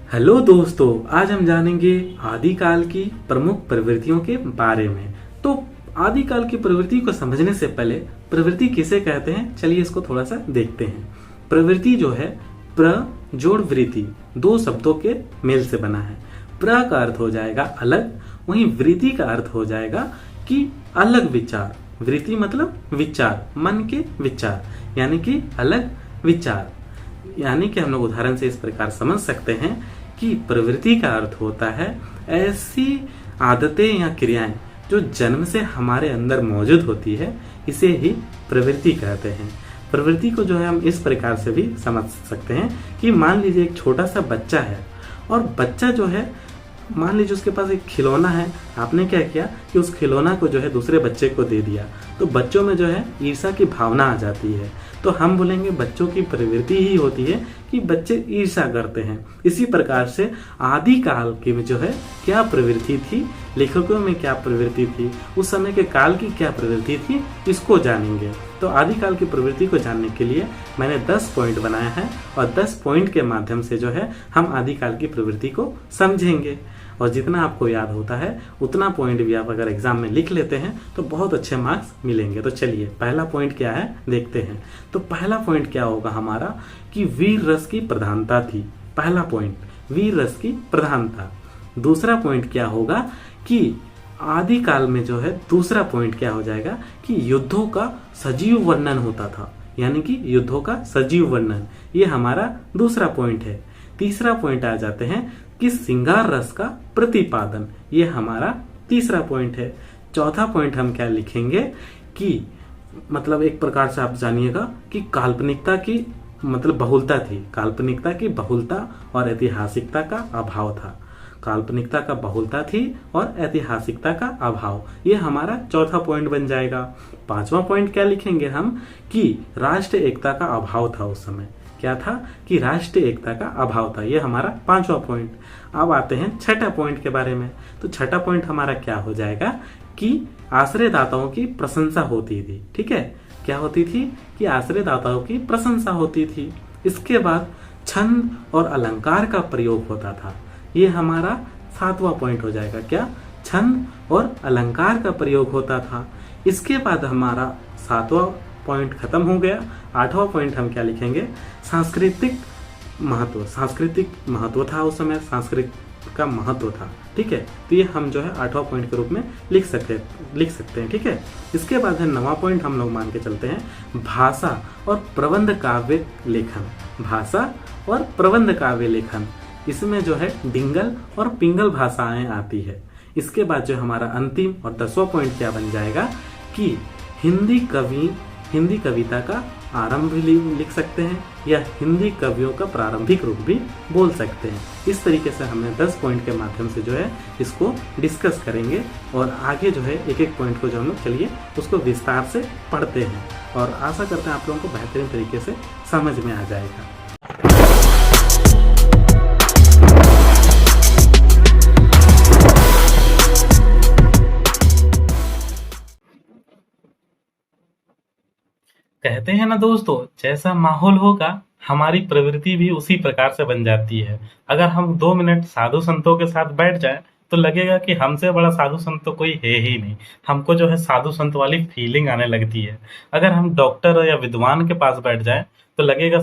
Hello दोस्तों, आज हम जानेंगे आदिकाल की प्रमुख प्रवृत्तियों के बारे में। तो आदिकाल की प्रवृत्ति को समझने से पहले प्रवृत्ति किसे कहते हैं, चलिए इसको थोड़ा सा देखते हैं। प्रवृत्ति जो है प्र जोड़ वृत्ति, दो शब्दों के मेल से बना है। प्र का अर्थ हो जाएगा अलग, वहीं वृत्ति का अर्थ हो जाएगा कि अलग विचार। वृत्ति मतलब विचार, मन के विचार, यानी कि अलग विचार। यानी कि हम लोग उदाहरण से इस प्रकार समझ सकते हैं कि प्रवृत्ति का अर्थ होता है ऐसी आदतें या क्रियाएं जो जन्म से हमारे अंदर मौजूद होती है, इसे ही प्रवृत्ति कहते हैं। प्रवृत्ति को जो है हम इस प्रकार से भी समझ सकते हैं कि मान लीजिए एक छोटा सा बच्चा है, और बच्चा जो है मान लीजिए उसके पास एक खिलौना है। आपने क्या किया कि उस खिलौना को जो है दूसरे बच्चे को दे दिया, तो बच्चों में जो है ईर्ष्या की भावना आ जाती है। तो हम बोलेंगे बच्चों की प्रवृत्ति ही होती है कि बच्चे ईर्ष्या करते हैं। इसी प्रकार से आदिकाल की में जो है क्या प्रवृत्ति थी, लेखकों में क्या प्रवृत्ति थी, उस समय के काल की क्या प्रवृत्ति थी, इसको जानेंगे। तो आदिकाल की प्रवृत्ति को जानने के लिए मैंने 10 पॉइंट बनाया है, और 10 पॉइंट के माध्यम से जो है हम आदिकाल की प्रवृत्ति को समझेंगे। और जितना आपको याद होता है उतना पॉइंट भी आप अगर एग्जाम में लिख लेते हैं तो बहुत अच्छे मार्क्स मिलेंगे। तो चलिए पहला पॉइंट क्या है देखते हैं। तो पहला पॉइंट क्या होगा हमारा कि वीर रस की प्रधानता थी। पहला पॉइंट वीर रस की प्रधानता। दूसरा पॉइंट क्या होगा कि आदिकाल में जो है दूसरा पॉइंट क्या हो जाएगा कि युद्धों का सजीव वर्णन होता था, यानी कि युद्धों का सजीव वर्णन, ये हमारा दूसरा पॉइंट है। तीसरा पॉइंट आ जाते हैं कि श्रृंगार रस का प्रतिपादन, ये हमारा तीसरा पॉइंट है। चौथा पॉइंट हम क्या लिखेंगे कि मतलब एक प्रकार से आप जानिएगा कि काल्पनिकता की मतलब बहुलता थी। काल्पनिकता की बहुलता और ऐतिहासिकता का अभाव था। काल्पनिकता का बहुलता थी और ऐतिहासिकता का अभाव, ये हमारा चौथा पॉइंट बन जाएगा। पांचवा पॉइंट क्या लिखेंगे हम कि राष्ट्रीय एकता का अभाव था। उस समय क्या था कि राष्ट्रीय एकता का अभाव था, ये हमारा पांचवा पॉइंट। अब आते हैं छठा पॉइंट के बारे में। तो छठा पॉइंट हमारा क्या हो जाएगा कि आश्रयदाताओं की प्रशंसा होती थी। ठीक है, क्या होती थी कि आश्रयदाताओं की प्रशंसा होती थी। इसके बाद छंद और अलंकार का प्रयोग होता था, ये हमारा सातवां पॉइंट हो जाएगा। क्या, छंद और अलंकार का प्रयोग होता था। इसके बाद हमारा सातवां पॉइंट खत्म हो गया। आठवां पॉइंट हम क्या लिखेंगे, सांस्कृतिक महत्व। सांस्कृतिक महत्व था उस समय, सांस्कृतिक का महत्व था। ठीक है, तो ये हम जो है आठवां पॉइंट के रूप में लिख सकते हैं। ठीक है, इसके बाद है नवां पॉइंट हम लोग मान के चलते हैं भाषा और प्रबंध काव्य लेखन। भाषा और प्रबंध काव्य लेखन, इसमें जो है डिंगल और पिंगल भाषाएं आती है। इसके बाद जो हमारा अंतिम और 10वां पॉइंट क्या बन जाएगा कि हिंदी कविता का आरंभ भी लिख सकते हैं, या हिंदी कवियों का प्रारंभिक रूप भी बोल सकते हैं। इस तरीके से हमने 10 पॉइंट के माध्यम से जो है इसको डिस्कस करेंगे, और आगे जो है एक एक पॉइंट को जो हम लोग चलिए उसको विस्तार से पढ़ते हैं, और आशा करते हैं आप लोगों को बेहतरीन तरीके से समझ में आ जाएगा। कहते हैं ना दोस्तों, जैसा माहौल होगा हमारी प्रवृत्ति भी उसी प्रकार से बन जाती है। अगर हम 2 मिनट साधु संतों के साथ बैठ जाए तो लगेगा कि हमसे बड़ा साधु संत तो कोई है ही नहीं। हमको जो है साधु संत वाली फीलिंग आने लगती है। अगर हम डॉक्टर या विद्वान के पास बैठ जाए तो लगेगा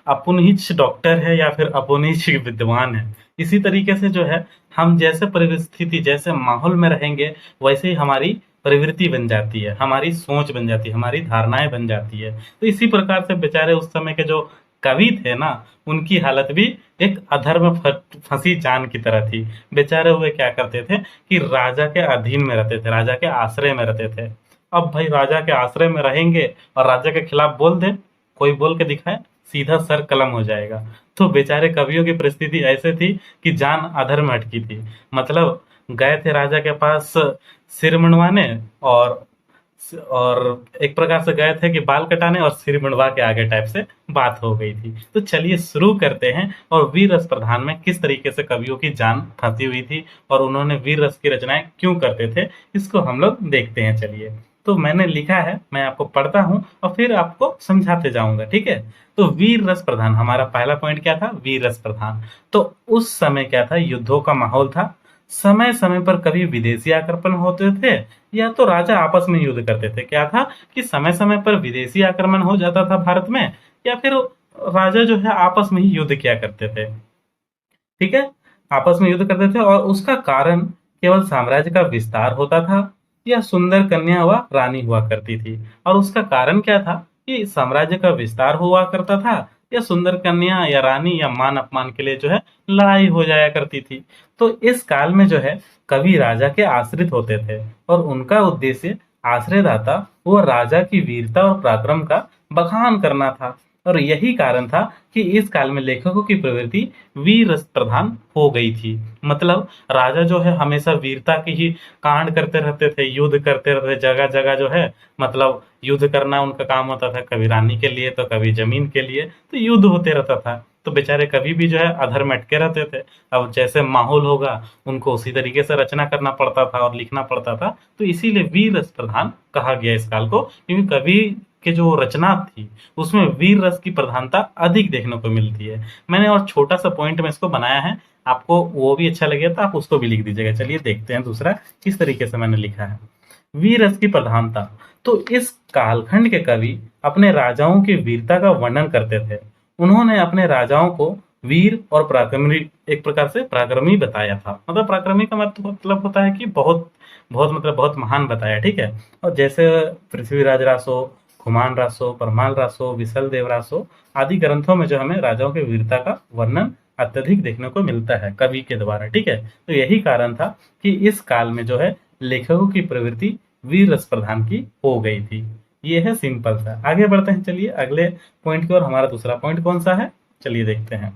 अपन ही डॉक्टर है या फिर अपन ही विद्वान है। इसी तरीके से जो है हम जैसे परिस्थिति जैसे माहौल में रहेंगे वैसे ही हमारी प्रवृत्ति बन जाती है, हमारी सोच बन जाती है, हमारी धारणाएं बन जाती है। तो इसी प्रकार से बेचारे उस समय के जो कवि थे ना, उनकी हालत भी एक अधर में फंसी जान की तरह थी। बेचारे हुए क्या करते थे कि राजा के अधीन में रहते थे, राजा के आश्रय में रहते थे। अब भाई राजा के आश्रय में रहेंगे और राजा के खिलाफ बोल दे, कोई बोल के दिखाए, सीधा सर कलम हो जाएगा। तो बेचारे कवियों की परिस्थिति ऐसे थी कि जान अधर में अटकी थी। मतलब गए थे राजा के पास सिर मुंडवाने, और एक प्रकार से गए थे कि बाल कटाने और सिर मुंडवा के आगे टाइप से बात हो गई थी। तो चलिए शुरू करते हैं, और वीर रस प्रधान में किस तरीके से कवियों की जान फंसी हुई थी और उन्होंने वीर रस की रचनाएं क्यों करते थे, इसको हम लोग देखते हैं। चलिए तो मैंने लिखा है, मैं आपको पढ़ता हूँ और फिर आपको समझाते जाऊंगा, ठीक है। तो वीर रस प्रधान, हमारा पहला पॉइंट क्या था, वीर रस प्रधान। तो उस समय क्या था, युद्धों का माहौल था। समय समय पर कभी विदेशी आक्रमण होते थे या तो राजा आपस में युद्ध करते थे। क्या था कि समय समय पर विदेशी आक्रमण हो जाता था भारत में, या फिर राजा जो है आपस में ही युद्ध किया करते थे, ठीक है। आपस में युद्ध करते थे और उसका कारण केवल साम्राज्य का विस्तार होता था या सुंदर कन्या व रानी हुआ करती थी। और उसका कारण क्या था कि साम्राज्य का विस्तार हुआ करता था या सुंदर कन्या या रानी या मान अपमान के लिए जो है लड़ाई हो जाया करती थी। तो इस काल में जो है कवि राजा के आश्रित होते थे और उनका उद्देश्य आश्रयदाता व राजा की वीरता और पराक्रम का बखान करना था। और यही कारण था कि इस काल में लेखकों की प्रवृत्ति वीर रस प्रधान हो गई थी। मतलब राजा जो है हमेशा वीरता की ही कांड करते रहते थे, युद्ध करते रहते थे, जगह जगह जो है मतलब युद्ध करना उनका काम होता था, कभी रानी के लिए तो कभी जमीन के लिए, तो युद्ध होते रहता था। तो बेचारे कभी भी जो है अधर में अटके रहते थे। अब जैसे माहौल होगा उनको उसी तरीके से रचना करना पड़ता था और लिखना पड़ता था। तो इसीलिए वीर रस प्रधान कहा गया इस काल को, क्योंकि कवि के जो रचना थी उसमें वीर रस की प्रधानता अधिक देखने को मिलती है। मैंने और छोटा सा पॉइंट में इसको बनाया है, आपको वो भी अच्छा लगेगा तो आप उसको भी लिख दीजिएगा। चलिए देखते हैं दूसरा किस तरीके से मैंने लिखा है। वीर रस की प्रधानता, तो इस कालखंड के कवि अपने राजाओं की वीरता का वर्णन करते थे। उन्होंने अपने राजाओं को वीर और पराक्रमी, एक प्रकार से पराक्रमी बताया था। मतलब पराक्रमी का मतलब होता है कि बहुत बहुत मतलब बहुत महान बताया, ठीक है। और जैसे पृथ्वीराज रासो, खुमान रासो, परमाल रासो, विसल देव रासो आदि ग्रंथों में जो हमें राजाओं के वीरता का वर्णन अत्यधिक देखने को मिलता है कवि के द्वारा, ठीक है। तो यही कारण था कि इस काल में जो है लेखकों की प्रवृत्ति वीर रस प्रधान की हो गई थी। ये है सिंपल सा। आगे बढ़ते हैं, चलिए अगले पॉइंट की ओर। हमारा दूसरा पॉइंट कौन सा है, चलिए देखते हैं।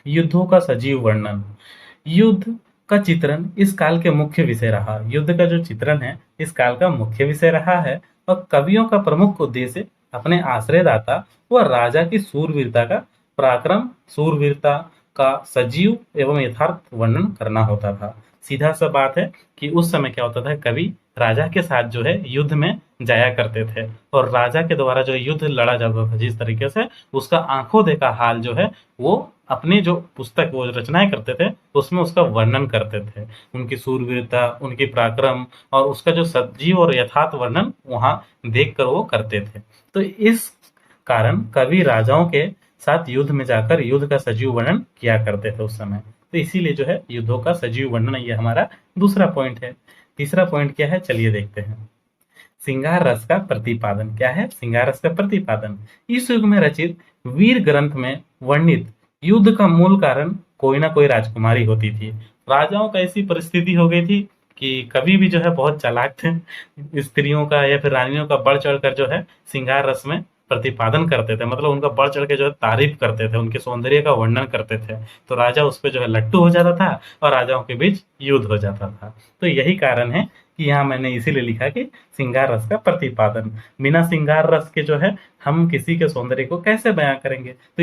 युद्धों का सजीव वर्णन। युद्ध का चित्रण इस काल के मुख्य विषय रहा। युद्ध का जो चित्रण है इस काल का मुख्य विषय रहा है और कवियों का प्रमुख उद्देश्य अपने आश्रयदाता व राजा की सूरवीरता का पराक्रम, सूरवीरता का सजीव एवं यथार्थ वर्णन करना होता था। सीधा सा बात है कि उस समय क्या होता था, कवि राजा के साथ जो है युद्ध में जाया करते थे और राजा के द्वारा जो युद्ध लड़ा जाता था जिस तरीके से, उसका आंखों देखा हाल जो है वो अपनी जो पुस्तक वो रचनाएं करते थे उसमें उसका वर्णन करते थे। उनकी सूरवीरता, उनकी पराक्रम और उसका जो सजीव और यथार्थ वर्णन वहां देख कर वो करते थे। तो इस कारण कवि राजाओं के साथ युद्ध में जाकर युद्ध का सजीव वर्णन किया करते थे उस समय। तो इसीलिए जो है युद्धों का सजीव वर्णन, ये हमारा दूसरा पॉइंट है। तीसरा पॉइंट क्या है, चलिए देखते हैं। श्रृंगार रस का प्रतिपादन। क्या है, श्रृंगार रस का प्रतिपादन। इस युग में रचित वीर ग्रंथ में वर्णित युद्ध का मूल कारण कोई ना कोई राजकुमारी होती थी। राजाओं का ऐसी परिस्थिति हो गई थी कि कभी भी जो है बहुत चालाक थे, स्त्रियों का या फिर रानियों का बढ़ चढ़ कर जो है श्रृंगार रस में प्रतिपादन करते थे। मतलब उनका बढ़ चढ़ के जो है तारीफ करते थे, उनके सौंदर्य का वर्णन करते थे। तो राजा उस पर जो है लट्टू हो जाता था और राजाओं के बीच युद्ध हो जाता था। तो यही कारण है कि यहाँ मैंने इसीलिए लिखा कि श्रृंगार रस का प्रतिपादन। बिना श्रृंगार रस के जो है हम किसी के सौंदर्य को कैसे बयां करेंगे। तो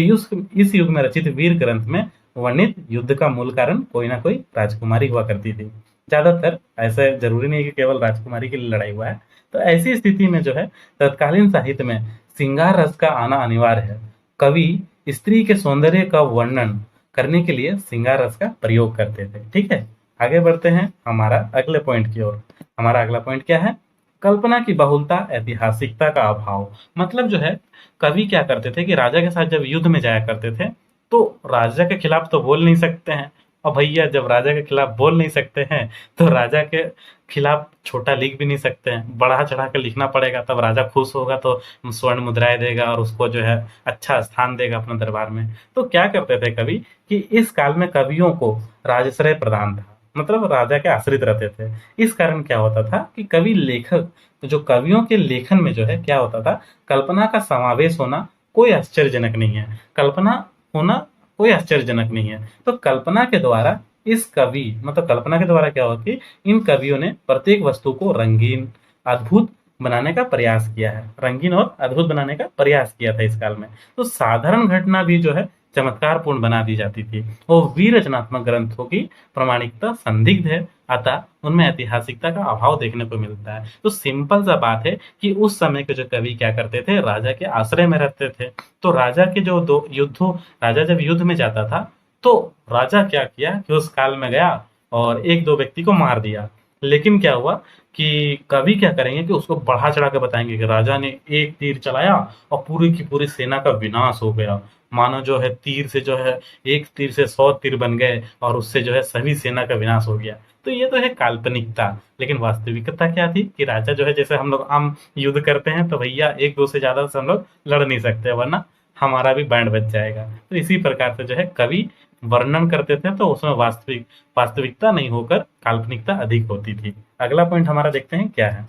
इस युग में रचित वीर ग्रंथ में वर्णित युद्ध का मूल कारण कोई ना कोई राजकुमारी हुआ करती थी। ज्यादातर, ऐसा जरूरी नहीं कि केवल राजकुमारी के लिए लड़ाई हुआ है। तो ऐसी स्थिति में जो है तत्कालीन साहित्य में श्रृंगार रस का आना अनिवार्य है। कवि स्त्री के सौंदर्य का वर्णन करने के लिए श्रृंगार रस का प्रयोग करते थे, ठीक है। आगे बढ़ते हैं हमारा अगले पॉइंट की ओर। हमारा अगला पॉइंट क्या है, कल्पना की बहुलता, ऐतिहासिकता का अभाव। मतलब जो है कवि क्या करते थे कि राजा के साथ जब युद्ध में जाया करते थे तो राजा के खिलाफ तो बोल नहीं सकते हैं। और भैया जब राजा के खिलाफ बोल नहीं सकते हैं तो राजा के खिलाफ छोटा लिख भी नहीं सकते हैं, बढ़ा चढ़ा कर लिखना पड़ेगा, तब राजा खुश होगा तो स्वर्ण मुद्राएं देगा और उसको जो है अच्छा स्थान देगा अपने दरबार में। तो क्या करते थे कवि कि इस काल में कवियों को राजश्रय प्रदान था, मतलब राजा के आश्रित रहते थे। इस कारण क्या होता था कि कवि लेखक, तो जो कवियों के लेखन में जो है क्या होता था, कल्पना का समावेश होना कोई आश्चर्यजनक नहीं है। कल्पना होना कोई आश्चर्यजनक नहीं है। तो कल्पना के द्वारा इस कवि, मतलब कल्पना के द्वारा क्या होती, इन कवियों ने प्रत्येक वस्तु को रंगीन, अद्भुत बनाने का प्रयास किया है। रंगीन और अद्भुत बनाने का प्रयास किया था इस काल में। तो साधारण घटना भी जो है चमत्कार पूर्ण बना दी जाती थी। वो वीर रचनात्मक ग्रंथों की प्रामाणिकता संदिग्ध है अतः उनमें ऐतिहासिकता का अभाव देखने को मिलता है। तो सिंपल सा बात है कि उस समय के जो कवि क्या करते थे, राजा के आश्रय में रहते थे। तो राजा के जो दो युद्धों राजा जब युद्ध में जाता था, तो राजा क्या किया कि उस काल में गया और एक दो व्यक्ति को मार दिया। लेकिन क्या हुआ कि कवि क्या करेंगे कि उसको बढ़ा चढ़ा के बताएंगे कि राजा ने एक तीर चलाया और पूरी की पूरी सेना का विनाश हो गया। मानो जो है तीर से जो है एक तीर से 100 तीर बन गए और उससे जो है सभी सेना का विनाश हो गया। तो ये तो है काल्पनिकता, लेकिन वास्तविकता क्या थी कि राजा जो है, जैसे हम लोग आम युद्ध करते हैं तो भैया एक दो से ज्यादा से हम लोग लड़ नहीं सकते, वरना हमारा भी बैंड बज जाएगा। तो इसी प्रकार से जो है कवि वर्णन करते थे, तो उसमें वास्तविकता नहीं होकर काल्पनिकता अधिक होती थी। अगला पॉइंट हमारा देखते हैं क्या है।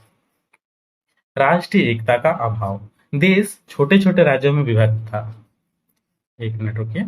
राष्ट्रीय एकता का अभाव। देश छोटे छोटे राज्यों में विभक्त था। एक मिनट रुकिए।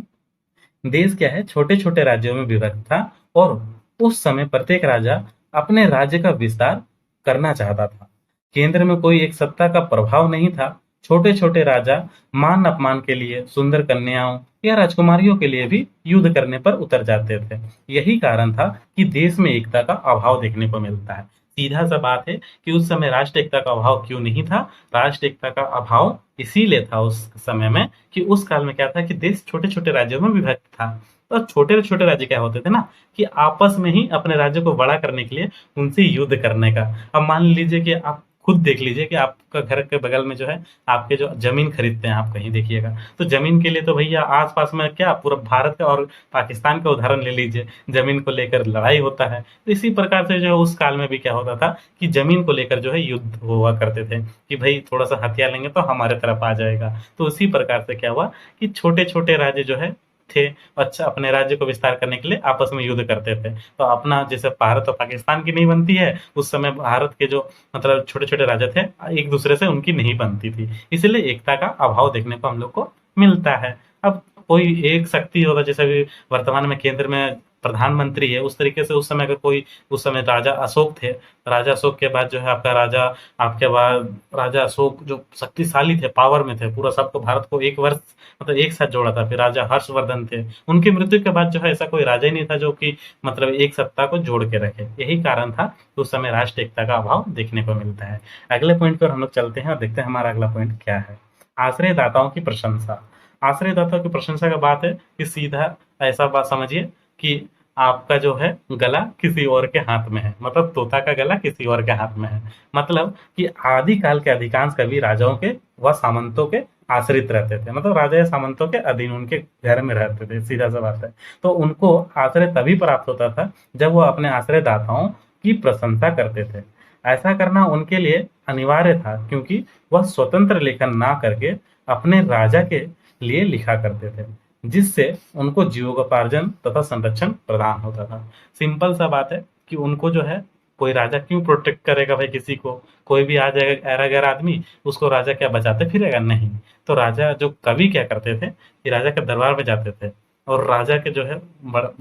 देश क्या है, छोटे छोटे राज्यों में विभक्त था और उस समय प्रत्येक राजा अपने राज्य का विस्तार करना चाहता था। केंद्र में कोई एक सत्ता का प्रभाव नहीं था। छोटे छोटे राजा मान अपमान के लिए, सुंदर कन्याओं या राजकुमारियों के लिए भी युद्ध करने पर उतर जाते थे। यही कारण था कि देश में एकता का अभाव देखने को मिलता है। सीधा सा बात है कि उस समय राष्ट्र एकता का अभाव क्यों नहीं था। राष्ट्र एकता का अभाव इसीलिए था उस समय में कि उस काल में क्या था कि देश छोटे छोटे राज्यों में विभक्त था। तो छोटे छोटे राज्य क्या होते थे ना कि आपस में ही अपने राज्य को बड़ा करने के लिए उनसे युद्ध करने का। अब मान लीजिए कि आप खुद देख लीजिए कि आपका घर के बगल में जो है आपके जो जमीन खरीदते हैं, आप कहीं देखिएगा तो जमीन के लिए तो भैया आसपास में क्या पूरा भारत का और पाकिस्तान का उदाहरण ले लीजिए, जमीन को लेकर लड़ाई होता है। तो इसी प्रकार से जो है उस काल में भी क्या होता था कि जमीन को लेकर जो है युद्ध हुआ करते थे कि भाई थोड़ा सा हथियार लेंगे तो हमारे तरफ आ जाएगा। तो उसी प्रकार से क्या हुआ कि छोटे छोटे राज्य जो है थे, अच्छा अपने राज्य को विस्तार करने के लिए आपस में युद्ध करते थे। तो अपना जैसे भारत और पाकिस्तान की नहीं बनती है, उस समय भारत के जो मतलब छोटे छोटे राज्य थे एक दूसरे से उनकी नहीं बनती थी, इसलिए एकता का अभाव देखने को हम लोग को मिलता है। अब कोई एक शक्ति होगा, जैसे अभी वर्तमान में केंद्र में प्रधानमंत्री है, उस तरीके से उस समय का कोई, उस समय राजा अशोक थे। राजा अशोक के बाद जो है आपका राजा, आपके बाद राजा अशोक जो शक्तिशाली थे, पावर में थे, पूरा सबको भारत को एक वर्ष मतलब एक साथ जोड़ा था। फिर राजा हर्षवर्धन थे, उनकी मृत्यु के बाद जो है ऐसा कोई राजा ही नहीं था जो कि मतलब एक सत्ता को जोड़ के रखे। यही कारण था कि उस समय राष्ट्र एकता का अभाव देखने को मिलता है। अगले पॉइंट पर हम लोग चलते हैं और देखते हैं हमारा अगला पॉइंट क्या है। आश्रयदाताओं की प्रशंसा। आश्रयदाताओं की प्रशंसा का बात है कि सीधा ऐसा बात समझिए कि आपका जो है गला किसी और के हाथ में है, मतलब तोता का गला किसी और के हाथ में है। मतलब कि आदि काल के अधिकांश कवि राजाओं के व सामंतों के आश्रित रहते थे, मतलब राजा या सामंतों के अधीन उनके घर में रहते थे, सीधा सा बात है। तो उनको आश्रय तभी प्राप्त होता था जब वो अपने आश्रयदाताओं की प्रशंसा करते थे। ऐसा करना उनके लिए अनिवार्य था क्योंकि वह स्वतंत्र लेखन ना करके अपने राजा के लिए लिखा करते थे, जिससे उनको जीवकोपार्जन तथा संरक्षण प्रदान होता था। सिंपल सा बात है कि उनको जो है कोई राजा क्यों प्रोटेक्ट करेगा भाई, किसी को कोई भी आ जाएगा ऐरा गैर आदमी, उसको राजा क्या बचाते फिरेगा, नहीं। तो राजा जो कवि क्या करते थे कि राजा के दरबार में जाते थे और राजा के जो है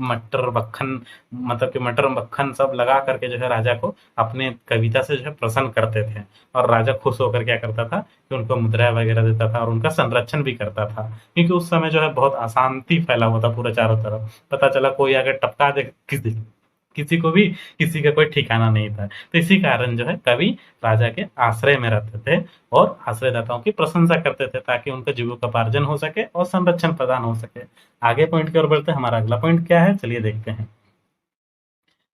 मटर मक्खन, मतलब कि मटर मक्खन सब लगा करके जो है राजा को अपने कविता से जो है प्रसन्न करते थे। और राजा खुश होकर क्या करता था कि उनको मुद्रा वगैरह देता था और उनका संरक्षण भी करता था, क्योंकि उस समय जो है बहुत अशांति फैला हुआ था पूरे चारों तरफ। पता चला कोई अगर टपका दे किसी किसी को भी, किसी का कोई ठिकाना नहीं था। तो इसी कारण जो है कवि राजा के आश्रय में रहते थे और आश्रयदाताओं की प्रशंसा करते थे ताकि उनका जीविकोपार्जन हो सके और संरक्षण प्रदान हो सके। आगे पॉइंट की ओर बढ़ते हैं। हमारा अगला पॉइंट क्या है, चलिए देखते हैं।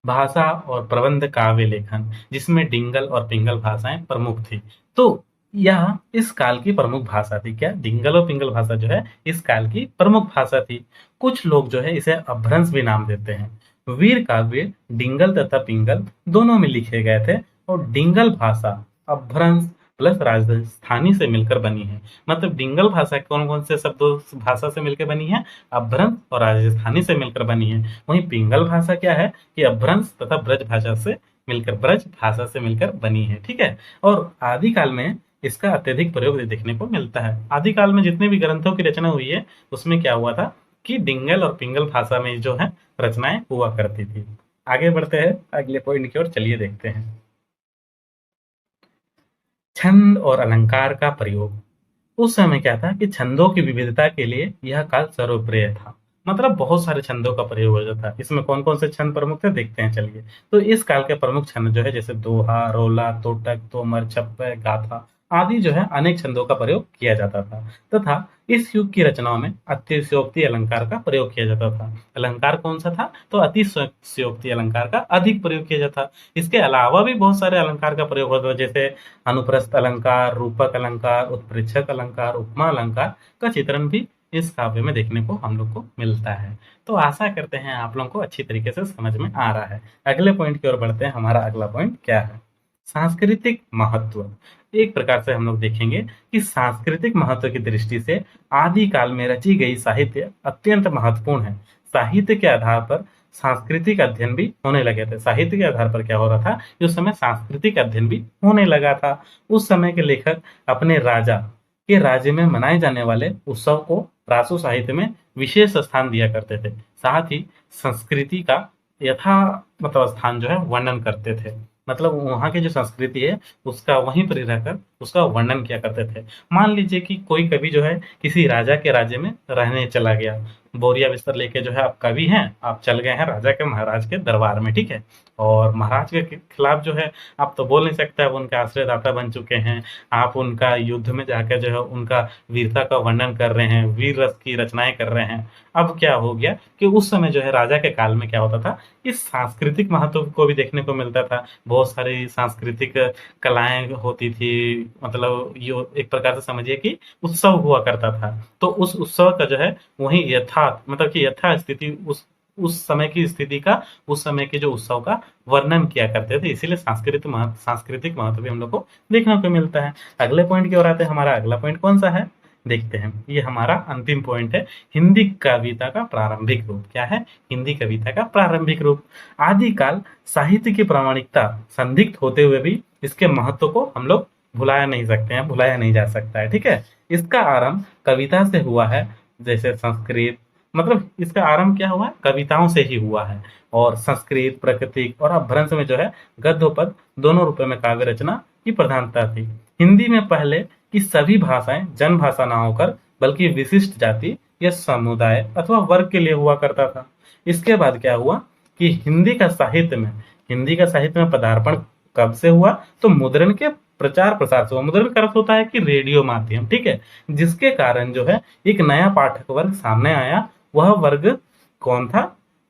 भाषा और प्रबंध काव्य लेखन, जिसमें डिंगल और पिंगल भाषाएं प्रमुख थी। तो यह इस काल की प्रमुख भाषा थी। क्या डिंगल और पिंगल भाषा जो है इस काल की प्रमुख भाषा थी। कुछ लोग जो है इसे अपभ्रंश भी नाम देते हैं। वीर काव्य डिंगल तथा पिंगल दोनों में लिखे गए थे और डिंगल भाषा अपभ्रंश प्लस राजस्थानी से मिलकर बनी है। मतलब डिंगल भाषा कौन कौन से शब्दों भाषा से मिलकर बनी है, अपभ्रंश और राजस्थानी से मिलकर बनी है। वहीं पिंगल भाषा क्या है कि अपभ्रंश तथा ब्रज भाषा से मिलकर, ब्रज भाषा से मिलकर बनी है, ठीक है। और आदिकाल में इसका अत्यधिक प्रयोग देखने को मिलता है। आदिकाल में जितने भी ग्रंथों की रचना हुई है उसमें क्या हुआ था कि डिंगल और पिंगल भाषा में जो है रचनाएं हुआ करती थी। आगे बढ़ते हैं अगले पॉइंट की ओर, चलिए देखते हैं। छंद और अलंकार का प्रयोग। उस समय क्या था कि छंदों की विविधता के लिए यह काल सर्वप्रिय था। मतलब बहुत सारे छंदों का प्रयोग हो जाता है। इसमें कौन कौन से छंद प्रमुख थे देखते हैं चलिए। तो इस काल के प्रमुख छंद जो है जैसे दोहा, रोला, तोटक, तोमर, छप्पय, गाथा आदि जो है अनेक छंदों का प्रयोग किया जाता था तथा इस युग की रचनाओं में अतिशयोक्ति अलंकार का प्रयोग किया जाता था। अलंकार कौन सा था? तो अतिशयोक्ति अलंकार का अधिक प्रयोग किया जाता था। इसके अलावा भी बहुत सारे अलंकार का प्रयोग होता था जैसे अनुप्रस्थ अलंकार, रूपक अलंकार, उत्प्रेक्षक अलंकार, उपमा अलंकार का चित्रण भी इस काव्य में देखने को हम लोग को मिलता है। तो आशा करते हैं आप लोगों को अच्छी तरीके से समझ में आ रहा है। अगले पॉइंट की ओर बढ़ते हैं। हमारा अगला पॉइंट क्या है? सांस्कृतिक महत्व। एक प्रकार से हम लोग देखेंगे कि सांस्कृतिक महत्व की दृष्टि से आदिकाल में रची गई साहित्य अत्यंत महत्वपूर्ण है। साहित्य के आधार पर सांस्कृतिक अध्ययन भी होने लगे थे। साहित्य के आधार पर क्या हो रहा था कि उस समय सांस्कृतिक अध्ययन भी होने लगा था। उस समय के लेखक अपने राजा के राज्य में मनाए जाने वाले उत्सव को रासो साहित्य में विशेष स्थान दिया करते थे। साथ ही संस्कृति का यथा मतलब स्थान जो है वर्णन करते थे। मतलब वहाँ की जो संस्कृति है उसका वहीं पर रहकर उसका वर्णन किया करते थे। मान लीजिए कि कोई कवि जो है किसी राजा के राज्य में रहने चला गया, बोरिया बिस्तर लेके जो है आप कवि हैं, आप चल गए हैं राजा के महाराज के दरबार में, ठीक है। और महाराज के खिलाफ जो है आप तो बोल नहीं सकते, आप उनके आश्रयदाता बन चुके हैं, आप उनका युद्ध में जाकर जो है उनका वीरता का वर्णन कर रहे हैं, वीर रस की रचनाएं कर रहे हैं। अब क्या हो गया कि उस समय जो है राजा के काल में क्या होता था, इस सांस्कृतिक महत्व को भी देखने को मिलता था। बहुत सारी सांस्कृतिक कलाएं होती थी, मतलब ये एक प्रकार से समझिए कि उत्सव हुआ करता था। तो उस उत्सव का जो है वही यथार्थ मतलब कि यथा स्थिति उस समय की स्थिति का, उस समय के जो उत्सव का वर्णन किया करते थे। इसीलिए सांस्कृतिक महत्व भी हम लोग को देखने को मिलता है। अगले पॉइंट की ओर आते हैं। हमारा अगला पॉइंट कौन सा है देखते हैं। ये हमारा अंतिम पॉइंट है, हिंदी कविता का प्रारंभिक रूप। क्या है? हिंदी कविता का प्रारंभिक रूप। आदिकाल साहित्य की प्रामाणिकता संदिग्ध होते हुए भी इसके महत्व को हम लोग भुलाया नहीं सकते हैं, भुलाया नहीं जा सकता है, ठीक है। इसका आरंभ कविता से हुआ है, जैसे संस्कृत, मतलब इसका आरंभ क्या हुआ है? कविताओं से ही हुआ है। और संस्कृत, प्राकृतिक और अपभ्रंश में जो है गद्य पद दोनों रूपों में काव्य रचना की प्रधानता थी। हिंदी में पहले की सभी भाषाएं जन भाषा ना होकर बल्कि विशिष्ट जाति या समुदाय अथवा वर्ग के लिए हुआ करता था। इसके बाद क्या हुआ कि हिंदी का साहित्य में पदार्पण कब से हुआ? तो मुद्रण के प्रचार प्रसार से हुआ। मुद्रण का अर्थ होता है कि रेडियो माध्यम, ठीक है। जिसके कारण जो है एक नया पाठक वर्ग सामने आया। वह वर्ग कौन था?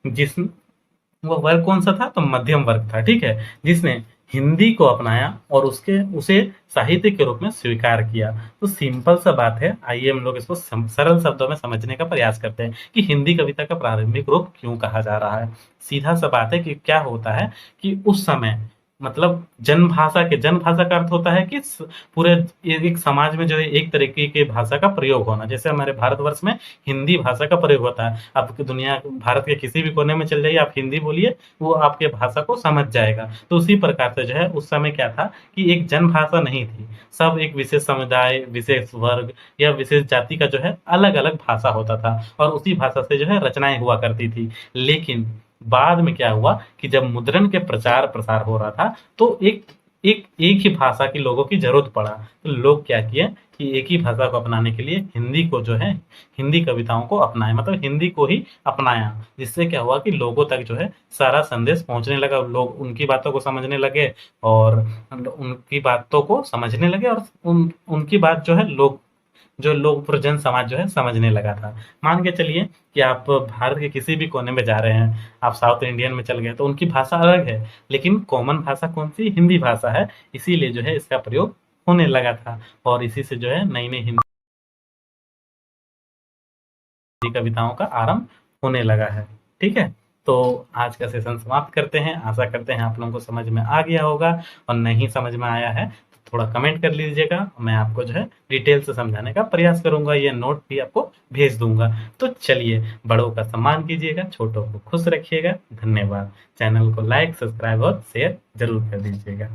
वह वर्ग कौन सा था? तो मध्यम वर्ग था, ठीक है, जिसने हिंदी को अपनाया और उसे साहित्य के रूप में स्वीकार किया। तो सिंपल सा बात है, आइए हम लोग इसको सरल शब्दों में समझने का प्रयास करते हैं कि हिंदी कविता का प्रारंभिक रूप क्यों कहा जा रहा है। सीधा सा बात है कि क्या होता है कि उस समय मतलब जनभाषा का अर्थ होता है कि पूरे एक समाज में जो है एक तरीके की भाषा का प्रयोग होना। जैसे हमारे भारतवर्ष में हिंदी भाषा का प्रयोग होता है। आप भारत के किसी भी कोने में चल जाइए, आप हिंदी बोलिए, वो आपके भाषा को समझ जाएगा। तो उसी प्रकार से जो है उस समय क्या था कि एक जनभाषा नहीं थी, सब एक विशेष समुदाय, विशेष वर्ग या विशेष जाति का जो है अलग अलग भाषा होता था और उसी भाषा से जो है रचनाएं हुआ करती थी। लेकिन बाद में क्या हुआ कि जब मुद्रण के प्रचार प्रसार हो रहा था तो एक ही भाषा की लोगों की जरूरत पड़ा। तो लोग क्या किए कि एक ही भाषा को अपनाने के लिए हिंदी को जो है हिंदी कविताओं को अपनाए, मतलब हिंदी को ही अपनाया। जिससे क्या हुआ कि लोगों तक जो है सारा संदेश पहुंचने लगा, लोग उनकी बातों को समझने लगे और उनकी बात जो है लोग जन समाज जो है समझने लगा था। मान के चलिए कि आप भारत के किसी भी कोने में जा रहे हैं, आप साउथ इंडियन में चल गए तो उनकी भाषा अलग है, लेकिन कॉमन भाषा कौन सी? हिंदी भाषा है। इसीलिए जो है इसका प्रयोग होने लगा था और इसी से जो है नई नई हिंदी कविताओं का आरंभ होने लगा है, ठीक है। तो आज का सेशन समाप्त करते हैं। आशा करते हैं आप लोगों को समझ में आ गया होगा, और नहीं समझ में आया है तो थोड़ा कमेंट कर लीजिएगा, मैं आपको जो है डिटेल से समझाने का प्रयास करूंगा। ये नोट भी आपको भेज दूंगा। तो चलिए, बड़ों का सम्मान कीजिएगा, छोटों को खुश रखिएगा। धन्यवाद। चैनल को लाइक, सब्सक्राइब और शेयर जरूर कर दीजिएगा।